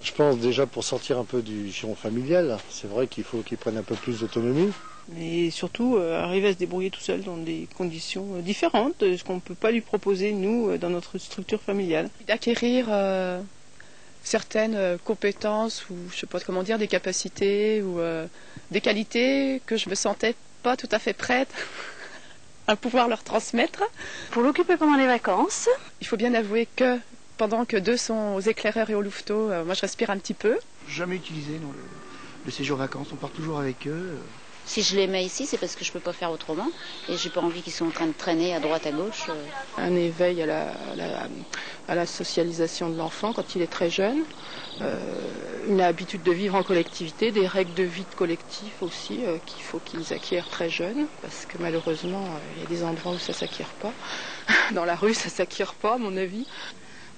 Je pense déjà pour sortir un peu du giron familial, c'est vrai qu'il faut qu'ils prennent un peu plus d'autonomie. Et surtout arriver à se débrouiller tout seul dans des conditions différentes de ce qu'on ne peut pas lui proposer, nous, dans notre structure familiale. D'acquérir certaines compétences ou je sais pas comment dire, des capacités ou des qualités que je me sentais pas tout à fait prête à pouvoir leur transmettre. Pour l'occuper pendant les vacances. Il faut bien avouer que pendant que deux sont aux éclaireurs et au louveteau, moi je respire un petit peu. Jamais utilisé dans le séjour vacances, on part toujours avec eux. Si je les mets ici, c'est parce que je ne peux pas faire autrement et j'ai pas envie qu'ils soient en train de traîner à droite à gauche. Un éveil à la socialisation de l'enfant quand il est très jeune, une habitude de vivre en collectivité, des règles de vie de collectif aussi qu'il faut qu'ils acquièrent très jeunes, parce que malheureusement il y a des endroits où ça ne s'acquiert pas. Dans la rue ça ne s'acquiert pas à mon avis.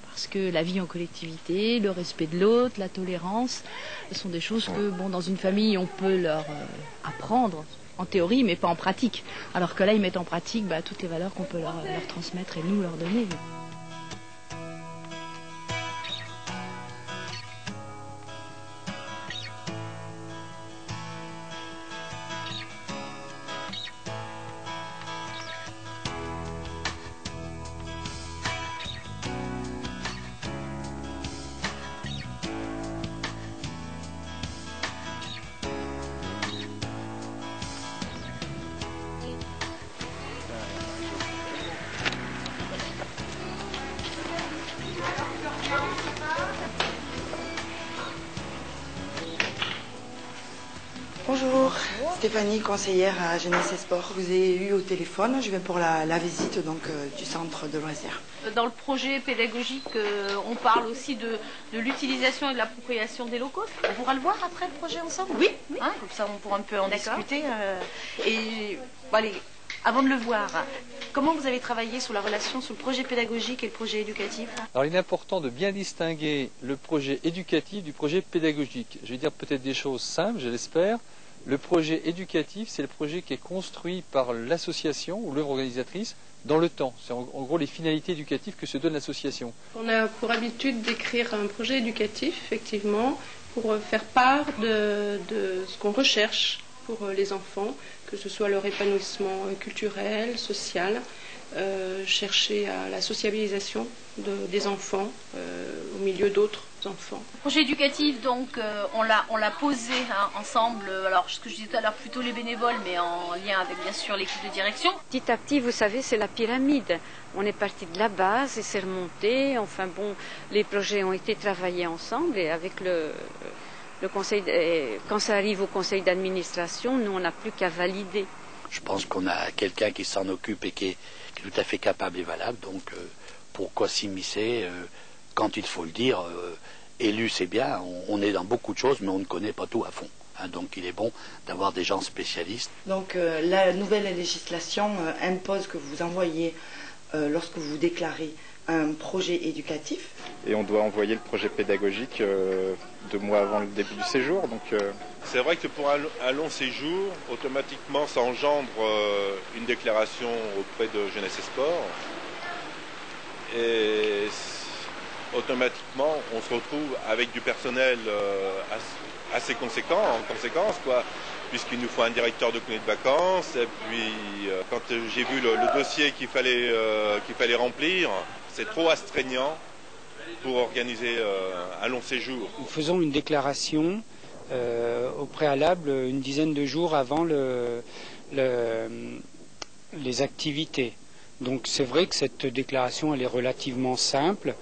Parce que la vie en collectivité, le respect de l'autre, la tolérance, ce sont des choses que, bon, dans une famille, on peut leur apprendre en théorie, mais pas en pratique. Alors que là, ils mettent en pratique toutes les valeurs qu'on peut leur transmettre et nous leur donner. Bonjour, Stéphanie, conseillère à Jeunesse et Sport. Je vous ai eu au téléphone, je viens pour la visite du centre de loisirs. Dans le projet pédagogique, on parle aussi de l'utilisation et de l'appropriation des locaux. On pourra le voir après le projet ensemble? Oui. Hein, comme ça on pourra un peu en discuter. Et bon, allez, avant de le voir, comment vous avez travaillé sur la relation sur le projet pédagogique et le projet éducatif? Alors il est important de bien distinguer le projet éducatif du projet pédagogique. Je vais dire peut-être des choses simples, je l'espère. Le projet éducatif, c'est le projet qui est construit par l'association ou l'œuvre organisatrice dans le temps. C'est en gros les finalités éducatives que se donne l'association. On a pour habitude d'écrire un projet éducatif, effectivement, pour faire part de ce qu'on recherche pour les enfants, que ce soit leur épanouissement culturel, social, chercher à la sociabilisation des enfants au milieu d'autres enfants. Le projet éducatif, donc, on l'a posé ensemble, alors ce que je disais tout à l'heure, plutôt les bénévoles, mais en lien avec bien sûr l'équipe de direction. Petit à petit, vous savez, c'est la pyramide. On est parti de la base et c'est remonté. Enfin bon, les projets ont été travaillés ensemble et avec le conseil, quand ça arrive au conseil d'administration, nous on n'a plus qu'à valider. Je pense qu'on a quelqu'un qui s'en occupe et qui est tout à fait capable et valable, donc pourquoi s'immiscer quand il faut le dire, élu c'est bien, on est dans beaucoup de choses mais on ne connaît pas tout à fond. Donc il est bon d'avoir des gens spécialistes. Donc la nouvelle législation impose que vous envoyiez, lorsque vous déclarez un projet éducatif. Et on doit envoyer le projet pédagogique 2 mois avant le début du séjour. Donc, C'est vrai que pour un long séjour, automatiquement ça engendre une déclaration auprès de Jeunesse et Sport. Et automatiquement on se retrouve avec du personnel assez conséquent en conséquence, quoi, puisqu'il nous faut un directeur de colonie de vacances. Et puis quand j'ai vu le dossier qu'il fallait remplir, c'est trop astreignant pour organiser un long séjour. Nous faisons une déclaration au préalable une dizaine de jours avant les activités. Donc c'est vrai que cette déclaration elle est relativement simple.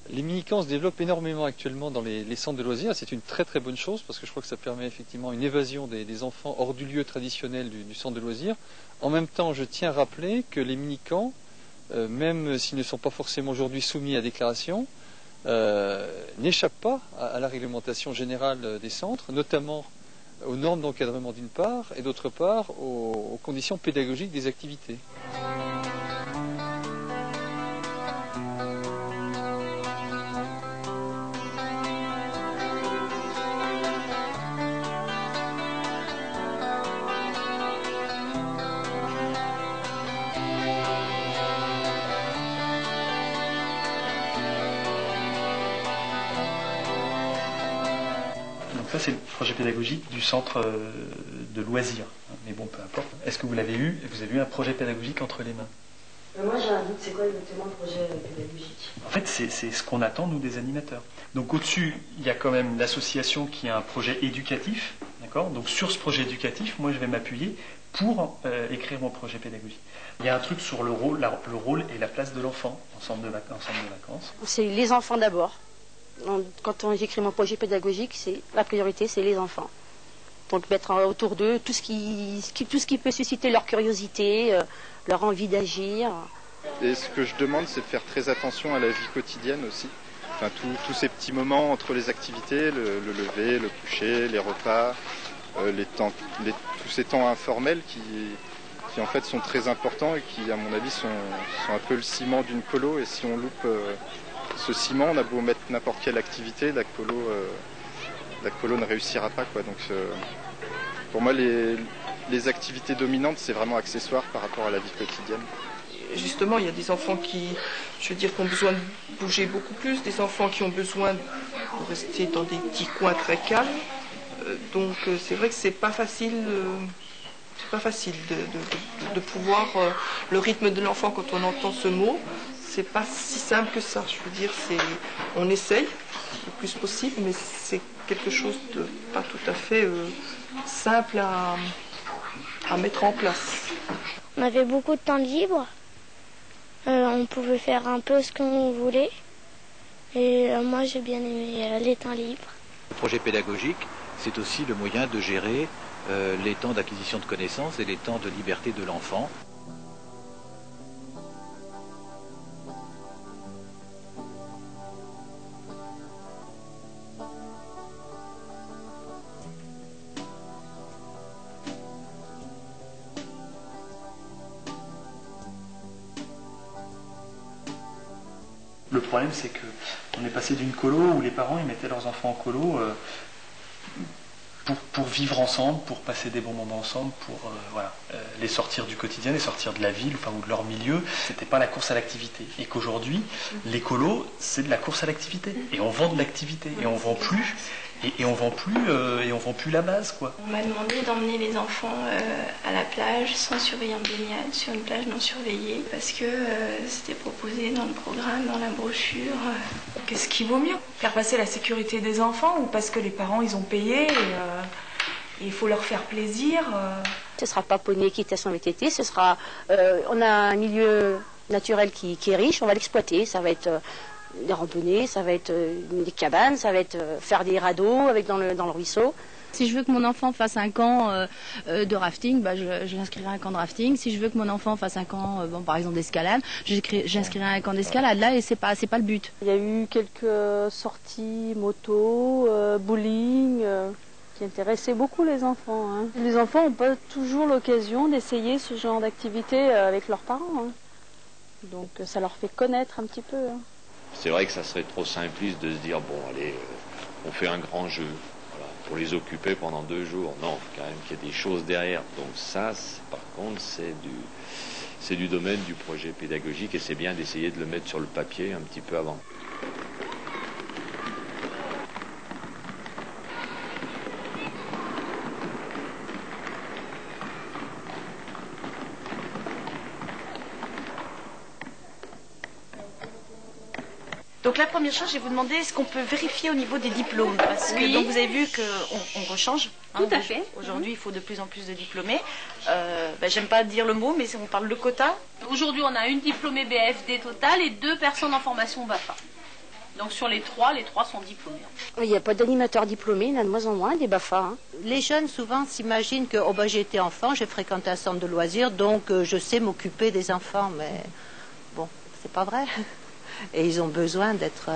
Les mini-camps se développent énormément actuellement dans les centres de loisirs. C'est une très très bonne chose parce que je crois que ça permet effectivement une évasion des enfants hors du lieu traditionnel du centre de loisirs. En même temps, je tiens à rappeler que les mini-camps, même s'ils ne sont pas forcément aujourd'hui soumis à déclaration, n'échappent pas à la réglementation générale des centres, notamment aux normes d'encadrement d'une part et d'autre part aux conditions pédagogiques des activités. ça c'est le projet pédagogique du centre de loisirs. Mais bon, peu importe. Est-ce que vous avez eu un projet pédagogique entre les mains? Moi j'ai un doute, c'est quoi exactement le projet pédagogique? En fait, c'est ce qu'on attend, nous, des animateurs. Donc au-dessus, il y a quand même l'association qui a un projet éducatif. D'accord? Donc sur ce projet éducatif, moi je vais m'appuyer pour écrire mon projet pédagogique. Il y a un truc sur le rôle et la place de l'enfant en centre de vacances. C'est les enfants d'abord. Quand j'écris mon projet pédagogique, la priorité, c'est les enfants. Donc mettre autour d'eux tout ce qui peut susciter leur curiosité, leur envie d'agir. Et ce que je demande, c'est de faire très attention à la vie quotidienne aussi. Enfin, tous ces petits moments entre les activités, le lever, le coucher, les repas, tous ces temps informels qui en fait sont très importants et qui, à mon avis, sont un peu le ciment d'une colo. Et si on loupe ce ciment, on a beau mettre n'importe quelle activité, la colo ne réussira pas, quoi. Donc pour moi, les activités dominantes, c'est vraiment accessoire par rapport à la vie quotidienne. Justement, il y a des enfants qui ont besoin de bouger beaucoup plus, des enfants qui ont besoin de rester dans des petits coins très calmes. Donc c'est vrai que c'est pas facile de pouvoir le rythme de l'enfant quand on entend ce mot. C'est pas si simple que ça. Je veux dire, on essaye le plus possible, mais c'est quelque chose de pas tout à fait simple à mettre en place. On avait beaucoup de temps libre. On pouvait faire un peu ce qu'on voulait. Et moi, j'ai bien aimé les temps libres. Le projet pédagogique, c'est aussi le moyen de gérer les temps d'acquisition de connaissances et les temps de liberté de l'enfant. Le problème, c'est qu'on est passé d'une colo où les parents ils mettaient leurs enfants en colo pour vivre ensemble, pour passer des bons moments ensemble, pour les sortir du quotidien, les sortir de la ville, ou de leur milieu. C'était pas la course à l'activité. Et qu'aujourd'hui, les colos, c'est de la course à l'activité. Et on vend de l'activité. Et on vend plus. Et on vend plus la base, quoi. On m'a demandé d'emmener les enfants à la plage sans surveillant de baignade, sur une plage non surveillée, parce que c'était proposé dans le programme, dans la brochure. Qu'est-ce qui vaut mieux? Faire passer la sécurité des enfants ou parce que les parents ils ont payé et il faut leur faire plaisir? Ce sera pas poney qui est son VTT, ce sera. On a un milieu naturel qui est riche, on va l'exploiter. Ça va être des randonnées, ça va être des cabanes, ça va être faire des radeaux dans le ruisseau. Si je veux que mon enfant fasse un camp de rafting, je l'inscrirai à un camp de rafting. Si je veux que mon enfant fasse un camp, par exemple d'escalade, j'inscrirai à un camp d'escalade. Là, et c'est pas le but. Il y a eu quelques sorties moto, bowling, qui intéressaient beaucoup les enfants. Hein. Les enfants n'ont pas toujours l'occasion d'essayer ce genre d'activité avec leurs parents. Hein. Donc ça leur fait connaître un petit peu. Hein. C'est vrai que ça serait trop simpliste de se dire, bon, allez, on fait un grand jeu. Pour les occuper pendant 2 jours. Non, il faut quand même qu'il y ait des choses derrière. Donc ça, par contre, c'est du domaine du projet pédagogique et c'est bien d'essayer de le mettre sur le papier un petit peu avant. Donc la première chose, je vais vous demander, est-ce qu'on peut vérifier au niveau des diplômes? Parce que donc, vous avez vu qu'on rechange. Tout à fait. Aujourd'hui, il faut de plus en plus de diplômés. J'aime pas dire le mot, mais on parle de quota. Aujourd'hui, on a une diplômée BFD totale et 2 personnes en formation BAFA. Donc sur les trois sont diplômés. Il n'y a pas d'animateurs diplômés, il y en a de moins en moins, des BAFA. Hein. Les jeunes, souvent, s'imaginent que j'ai été enfant, j'ai fréquenté un centre de loisirs, donc je sais m'occuper des enfants. Mais bon, c'est pas vrai. Et ils ont besoin d'être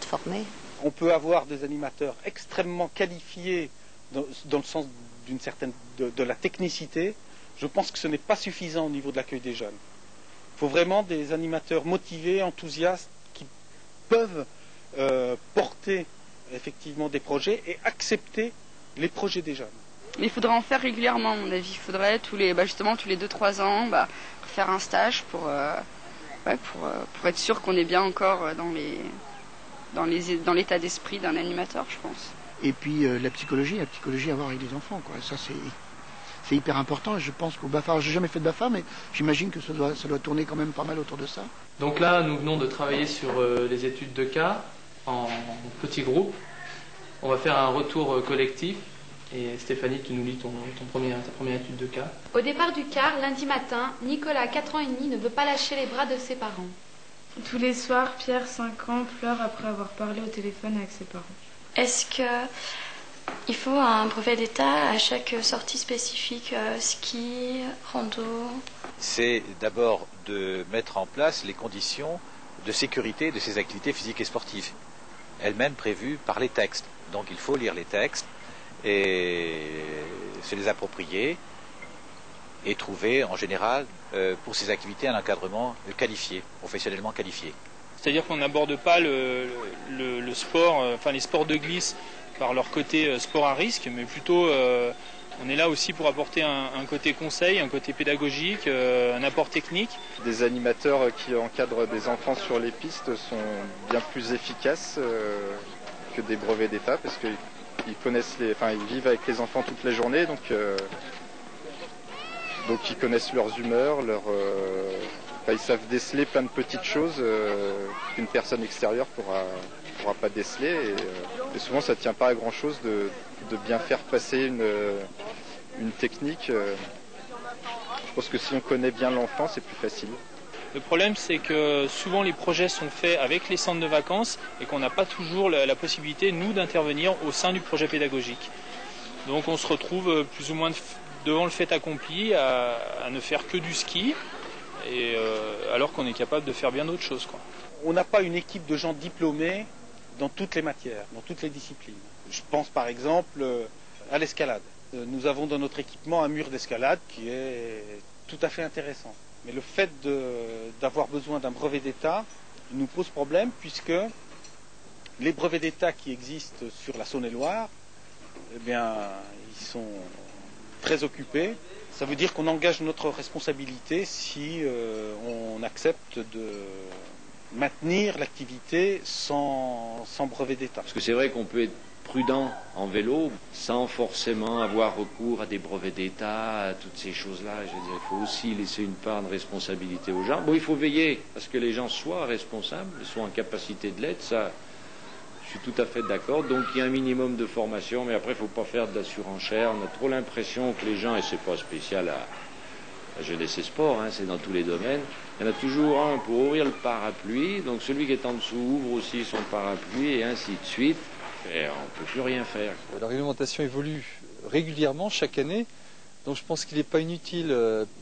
formés. On peut avoir des animateurs extrêmement qualifiés dans le sens de la technicité. Je pense que ce n'est pas suffisant au niveau de l'accueil des jeunes. Il faut vraiment des animateurs motivés, enthousiastes, qui peuvent porter effectivement des projets et accepter les projets des jeunes. Mais il faudrait en faire régulièrement, à mon avis. Il faudrait tous les 2-3 ans faire un stage pour être sûr qu'on est bien encore dans l'état d'esprit d'un animateur, je pense. Et puis la psychologie à voir avec les enfants, quoi. Ça, c'est hyper important. Et je pense qu'au BAFA, j'ai jamais fait de BAFA, mais j'imagine que ça doit tourner quand même pas mal autour de ça. Donc là, nous venons de travailler sur les études de cas en petits groupes. On va faire un retour collectif. Et Stéphanie, tu nous lis ta première étude de cas. Au départ du car, lundi matin, Nicolas, 4 ans et demi, ne veut pas lâcher les bras de ses parents. Tous les soirs, Pierre, 5 ans, pleure après avoir parlé au téléphone avec ses parents. Est-ce qu'il faut un brevet d'état à chaque sortie spécifique, ski, rando? C'est d'abord de mettre en place les conditions de sécurité de ces activités physiques et sportives, elles-mêmes prévues par les textes. Donc il faut lire les textes et se les approprier et trouver en général pour ces activités un encadrement qualifié, professionnellement qualifié. C'est-à-dire qu'on n'aborde pas le sport, les sports de glisse par leur côté sport à risque, mais plutôt on est là aussi pour apporter un côté conseil, un côté pédagogique, un apport technique. Des animateurs qui encadrent des enfants sur les pistes sont bien plus efficaces que des brevets d'état parce qu'ils ils vivent avec les enfants toute la journée, donc ils connaissent leurs humeurs, ils savent déceler plein de petites choses qu'une personne extérieure pourra pas déceler. Et souvent, ça ne tient pas à grand chose de bien faire passer une technique. Je pense que si on connaît bien l'enfant, c'est plus facile. Le problème, c'est que souvent les projets sont faits avec les centres de vacances et qu'on n'a pas toujours la possibilité, nous, d'intervenir au sein du projet pédagogique. Donc on se retrouve plus ou moins devant le fait accompli à ne faire que du ski, alors qu'on est capable de faire bien d'autres choses, quoi. On n'a pas une équipe de gens diplômés dans toutes les matières, dans toutes les disciplines. Je pense par exemple à l'escalade. Nous avons dans notre équipement un mur d'escalade qui est tout à fait intéressant. Mais le fait d'avoir besoin d'un brevet d'état nous pose problème puisque les brevets d'état qui existent sur la Saône-et-Loire, eh bien, ils sont très occupés. Ça veut dire qu'on engage notre responsabilité si on accepte de maintenir l'activité sans brevet d'état. Parce que c'est vrai qu'on peut être prudent en vélo sans forcément avoir recours à des brevets d'état, à toutes ces choses-là. Je veux dire, il faut aussi laisser une part de responsabilité aux gens. Bon, il faut veiller à ce que les gens soient responsables, soient en capacité de l'être, ça, je suis tout à fait d'accord. Donc il y a un minimum de formation, mais après il ne faut pas faire de la surenchère. On a trop l'impression que les gens, et c'est pas spécial à jeunesse et sport, c'est dans tous les domaines, il y en a toujours un pour ouvrir le parapluie, donc celui qui est en dessous ouvre aussi son parapluie, et ainsi de suite. Et on ne peut plus rien faire. La réglementation évolue régulièrement chaque année, donc je pense qu'il n'est pas inutile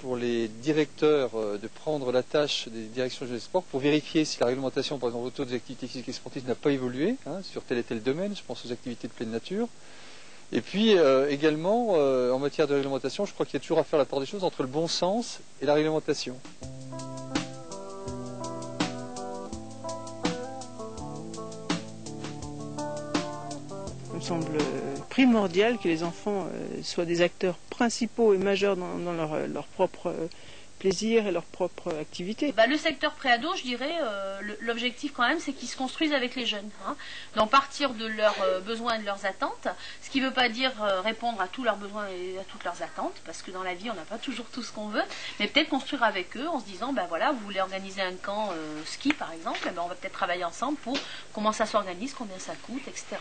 pour les directeurs de prendre la tâche des directions jeunesse et sport pour vérifier si la réglementation, par exemple, autour des activités physiques et sportives n'a pas évolué sur tel et tel domaine. Je pense aux activités de pleine nature. Et puis également, en matière de réglementation, je crois qu'il y a toujours à faire la part des choses entre le bon sens et la réglementation. Il me semble primordial que les enfants soient des acteurs principaux et majeurs dans leur propre plaisir et leur propre activité. Le secteur préado, je dirais, l'objectif quand même, c'est qu'ils se construisent avec les jeunes. Donc partir de leurs besoins et de leurs attentes, ce qui ne veut pas dire répondre à tous leurs besoins et à toutes leurs attentes, parce que dans la vie, on n'a pas toujours tout ce qu'on veut, mais peut-être construire avec eux en se disant, vous voulez organiser un camp ski par exemple, on va peut-être travailler ensemble pour comment ça s'organise, combien ça coûte, etc.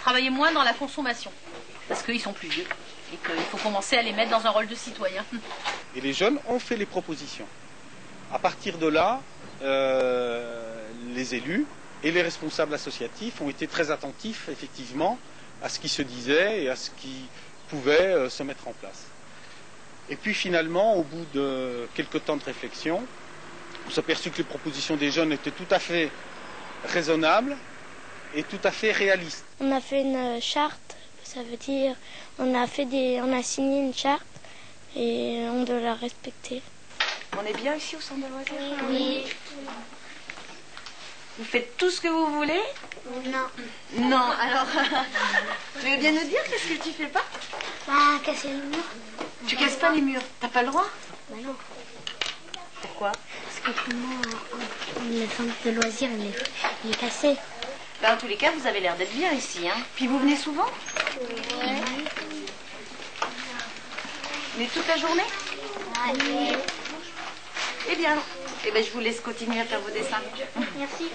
Travailler moins dans la consommation, parce qu'ils sont plus vieux. Et qu'il faut commencer à les mettre dans un rôle de citoyen. Et les jeunes ont fait les propositions. À partir de là, les élus et les responsables associatifs ont été très attentifs, effectivement, à ce qui se disait et à ce qui pouvait se mettre en place. Et puis finalement, au bout de quelques temps de réflexion, on s'est aperçu que les propositions des jeunes étaient tout à fait raisonnables et tout à fait réalistes. On a fait une charte. Ça veut dire on a signé une charte et on doit la respecter. On est bien ici au centre de loisirs? Oui. Vous faites tout ce que vous voulez? Non. Non, alors tu veux bien nous dire qu'est-ce que tu fais pas? Casser les murs. Tu casses pas les murs? T'as pas le droit? Non. Pourquoi? Parce qu'autrement, le centre de loisirs il est cassé. En tous les cas, vous avez l'air d'être bien ici. Hein. Puis vous venez souvent? Oui. Mais toute la journée? Oui. Eh bien, je vous laisse continuer à faire vos dessins. Merci.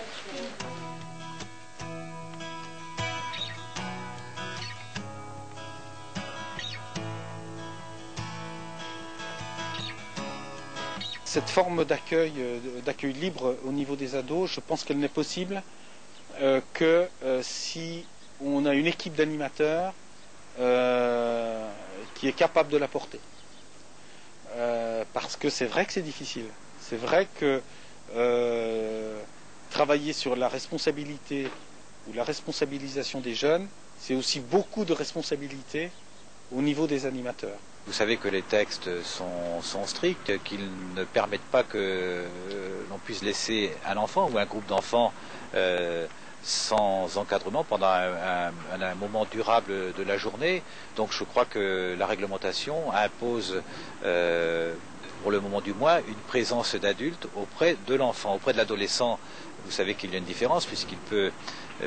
Cette forme d'accueil libre au niveau des ados, je pense qu'elle n'est possible que si on a une équipe d'animateurs qui est capable de la porter. Parce que c'est vrai que c'est difficile. C'est vrai que travailler sur la responsabilité ou la responsabilisation des jeunes, c'est aussi beaucoup de responsabilité au niveau des animateurs. Vous savez que les textes sont stricts, qu'ils ne permettent pas que l'on puisse laisser un enfant ou un groupe d'enfants sans encadrement pendant un moment durable de la journée. Donc je crois que la réglementation impose, pour le moment du moins, une présence d'adultes auprès de l'enfant. Auprès de l'adolescent, vous savez qu'il y a une différence puisqu'il peut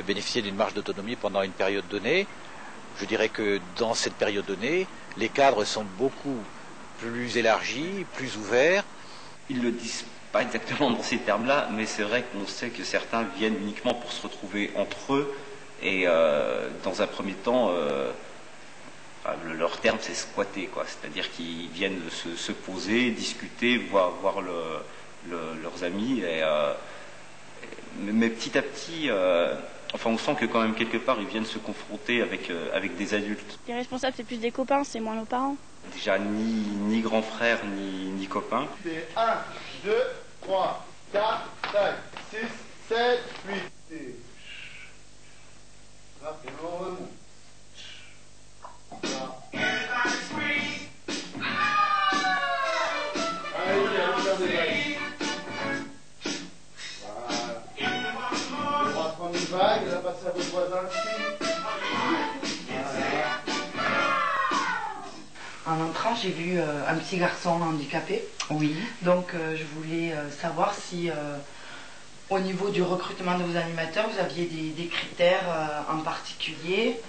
bénéficier d'une marge d'autonomie pendant une période donnée. Je dirais que dans cette période donnée, les cadres sont beaucoup plus élargis, plus ouverts. Ils ne le disent pas exactement dans ces termes-là, mais c'est vrai qu'on sait que certains viennent uniquement pour se retrouver entre eux et dans un premier temps, leur terme c'est squatter, quoi. C'est-à-dire qu'ils viennent se poser, discuter, voir leurs amis, mais petit à petit... on sent que quand même quelque part ils viennent se confronter avec des adultes. Les responsables c'est plus des copains, c'est moins nos parents. Déjà ni grand frère ni copain. C'est 1, 2, 3, 4, 5, 6, 7, 8. Là c'est le remous. Vague, là, passe à votre voisin. En entrant, j'ai vu un petit garçon handicapé. Oui. Donc, je voulais savoir si, au niveau du recrutement de vos animateurs, vous aviez des critères en particulier.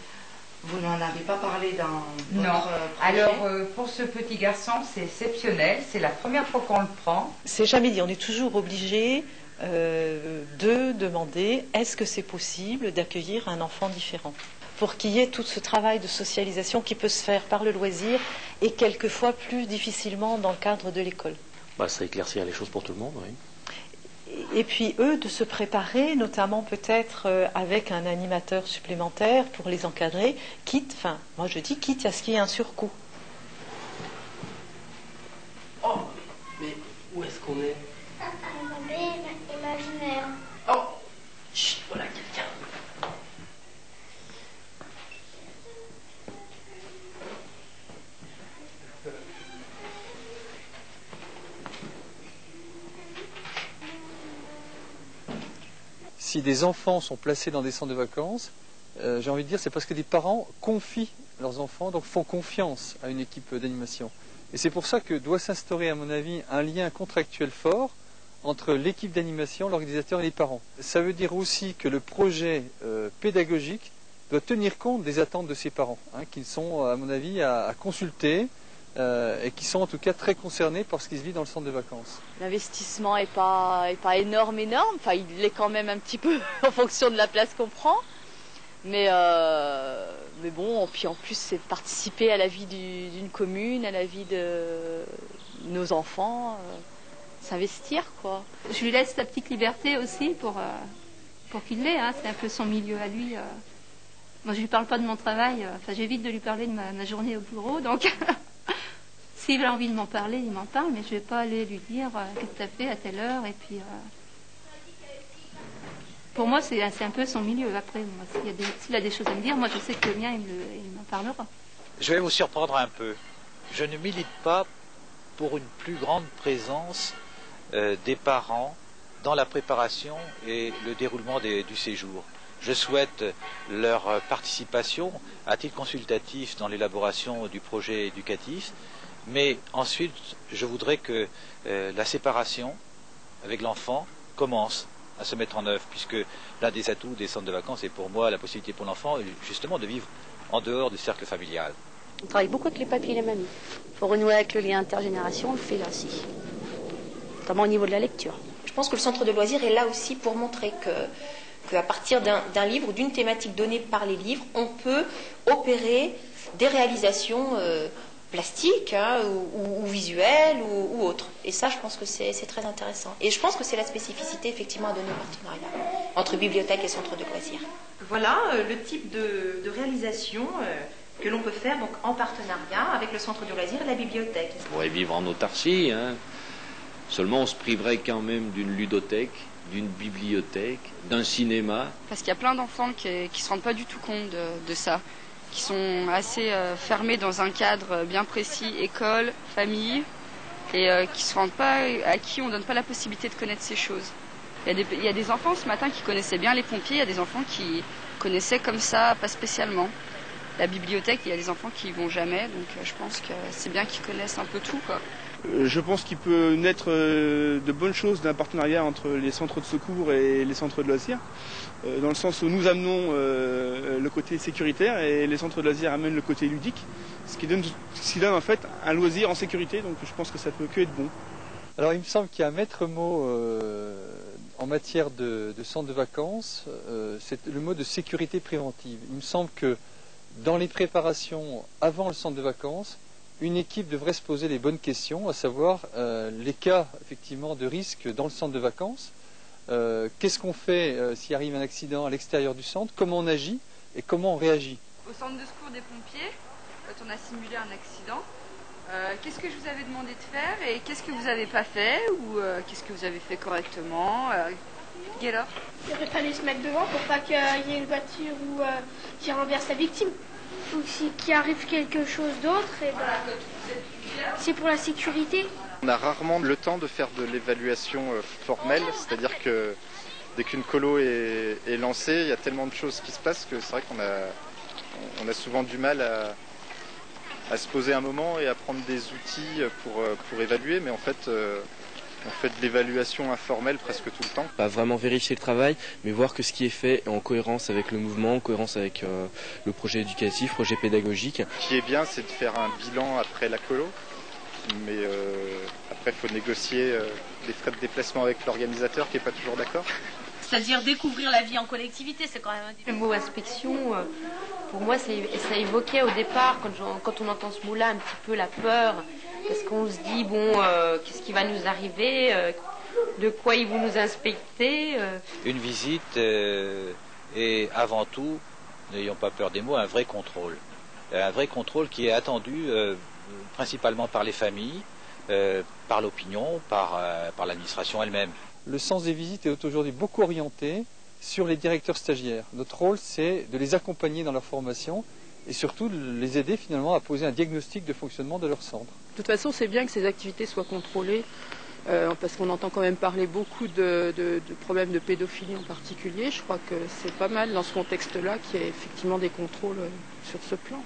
Vous n'en avez pas parlé dans votre projet. Alors, pour ce petit garçon, c'est exceptionnel. C'est la première fois qu'on le prend. C'est jamais dit. On est toujours obligé de demander est-ce que c'est possible d'accueillir un enfant différent pour qu'il y ait tout ce travail de socialisation qui peut se faire par le loisir et quelquefois plus difficilement dans le cadre de l'école. Ça éclaircira les choses pour tout le monde, oui. Et puis eux de se préparer, notamment peut-être avec un animateur supplémentaire pour les encadrer, quitte à ce qu'il y ait un surcoût. Oh, mais où est-ce qu'on est? Un bébé imaginaire. Oh, chut, voilà quelqu'un. Si des enfants sont placés dans des centres de vacances, j'ai envie de dire c'est parce que des parents confient leurs enfants, donc font confiance à une équipe d'animation. Et c'est pour ça que doit s'instaurer, à mon avis, un lien contractuel fort entre l'équipe d'animation, l'organisateur et les parents. Ça veut dire aussi que le projet pédagogique doit tenir compte des attentes de ses parents, qui sont, à mon avis, à consulter et qui sont en tout cas très concernés par ce qui se vit dans le centre de vacances. L'investissement n'est pas énorme. Enfin, il l'est quand même un petit peu en fonction de la place qu'on prend. Mais bon, puis en plus, c'est participer à la vie d'une commune, à la vie de nos enfants. S'investir, quoi. Je lui laisse sa petite liberté aussi pour qu'il l'ait, c'est un peu son milieu à lui. Moi, je lui parle pas de mon travail, j'évite de lui parler de ma journée au bureau, donc s'il a envie de m'en parler, il m'en parle, mais je vais pas aller lui dire qu'est-ce que tu as fait à telle heure, et puis pour moi, c'est un peu son milieu. Après, s'il a des choses à me dire, moi je sais que le mien, il m'en parlera. Je vais vous surprendre un peu. Je ne milite pas pour une plus grande présence des parents dans la préparation et le déroulement du séjour. Je souhaite leur participation à titre consultatif dans l'élaboration du projet éducatif, mais ensuite je voudrais que la séparation avec l'enfant commence à se mettre en œuvre, puisque l'un des atouts des centres de vacances est pour moi la possibilité pour l'enfant justement de vivre en dehors du cercle familial. On travaille beaucoup avec les papis et les mamies. Pour renouer avec le lien intergénération, on le fait là aussi, notamment au niveau de la lecture. Je pense que le centre de loisirs est là aussi pour montrer qu'à partir d'un livre ou d'une thématique donnée par les livres, on peut opérer des réalisations plastiques ou visuelles ou autres. Et ça, je pense que c'est très intéressant. Et je pense que c'est la spécificité effectivement à donner au partenariat entre bibliothèque et centre de loisirs. Voilà le type de réalisation que l'on peut faire donc, en partenariat avec le centre de loisirs et la bibliothèque. On pourrait vivre en autarcie, hein. Seulement on se priverait quand même d'une ludothèque, d'une bibliothèque, d'un cinéma. Parce qu'il y a plein d'enfants qui ne se rendent pas du tout compte de ça, qui sont assez fermés dans un cadre bien précis, école, famille, et qui se rendent pas, à qui on ne donne pas la possibilité de connaître ces choses. Il y a des enfants ce matin qui connaissaient bien les pompiers, il y a des enfants qui connaissaient comme ça, pas spécialement. La bibliothèque, il y a des enfants qui y vont jamais, donc je pense que c'est bien qu'ils connaissent un peu tout, quoi. Je pense qu'il peut naître de bonnes choses d'un partenariat entre les centres de secours et les centres de loisirs, dans le sens où nous amenons le côté sécuritaire et les centres de loisirs amènent le côté ludique, ce qui donne en fait un loisir en sécurité, donc je pense que ça peut que être bon. Alors il me semble qu'il y a un maître mot en matière de centre de vacances, c'est le mot de sécurité préventive. Il me semble que dans les préparations avant le centre de vacances, une équipe devrait se poser les bonnes questions, à savoir les cas effectivement de risque dans le centre de vacances. Qu'est-ce qu'on fait s'il arrive un accident à l'extérieur du centre? Comment on agit et comment on réagit? Au centre de secours des pompiers, quand on a simulé un accident, qu'est-ce que je vous avais demandé de faire et qu'est-ce que vous n'avez pas fait ou qu'est-ce que vous avez fait correctement? Guéla. Il aurait fallu se mettre devant pour pas qu'il y ait une voiture qui renverse la victime. Ou qu'il arrive quelque chose d'autre, c'est pour la sécurité. On a rarement le temps de faire de l'évaluation formelle, c'est-à-dire que dès qu'une colo est lancée, il y a tellement de choses qui se passent que c'est vrai qu'on a souvent du mal à se poser un moment et à prendre des outils pour évaluer, mais en fait on fait de l'évaluation informelle presque tout le temps. Pas vraiment vérifier le travail, mais voir que ce qui est fait est en cohérence avec le mouvement, en cohérence avec le projet éducatif, projet pédagogique. Ce qui est bien, c'est de faire un bilan après la colo, mais après il faut négocier les frais de déplacement avec l'organisateur qui n'est pas toujours d'accord. C'est-à-dire découvrir la vie en collectivité, c'est quand même un... Le mot inspection, pour moi, ça évoquait au départ, quand on entend ce mot-là, un petit peu la peur. Parce qu'on se dit, bon, qu'est-ce qui va nous arriver, de quoi ils vont nous inspecter. Une visite est avant tout, n'ayons pas peur des mots, un vrai contrôle. Un vrai contrôle qui est attendu principalement par les familles, par l'opinion, par l'administration elle-même. Le sens des visites est aujourd'hui beaucoup orienté sur les directeurs stagiaires. Notre rôle, c'est de les accompagner dans leur formation et surtout de les aider finalement à poser un diagnostic de fonctionnement de leur centre. De toute façon, c'est bien que ces activités soient contrôlées, parce qu'on entend quand même parler beaucoup de problèmes de pédophilie en particulier. Je crois que c'est pas mal dans ce contexte-là qu'il y ait effectivement des contrôles sur ce plan.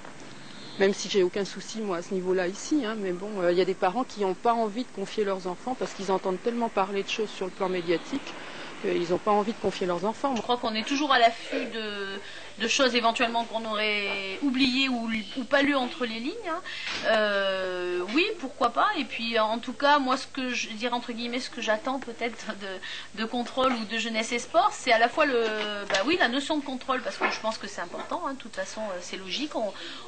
Même si j'ai aucun souci, moi, à ce niveau-là ici, hein, mais bon, il y a des parents qui n'ont pas envie de confier leurs enfants parce qu'ils entendent tellement parler de choses sur le plan médiatique qu'ils n'ont pas envie de confier leurs enfants. Je crois qu'on est toujours à l'affût de choses éventuellement qu'on aurait oubliées ou pas lues entre les lignes. Hein. Oui, pourquoi pas. Et puis en tout cas, moi ce que je dirais entre guillemets, ce que j'attends peut-être de contrôle ou de jeunesse et sport, c'est à la fois la notion de contrôle, parce que je pense que c'est important. Hein. De toute façon, c'est logique.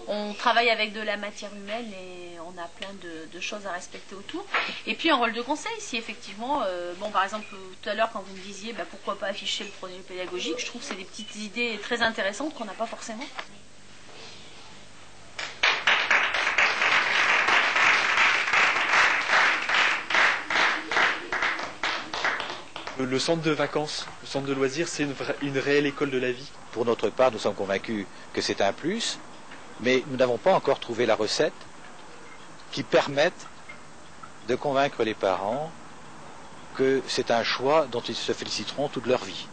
On travaille avec de la matière humaine et on a plein de choses à respecter autour. Et puis un rôle de conseil, si effectivement, par exemple tout à l'heure quand vous me disiez pourquoi pas afficher le projet pédagogique, je trouve que c'est des petites idées très intéressantes qu'on n'a pas forcément. Le centre de vacances, le centre de loisirs, c'est une réelle école de la vie. Pour notre part, nous sommes convaincus que c'est un plus, mais nous n'avons pas encore trouvé la recette qui permette de convaincre les parents que c'est un choix dont ils se féliciteront toute leur vie.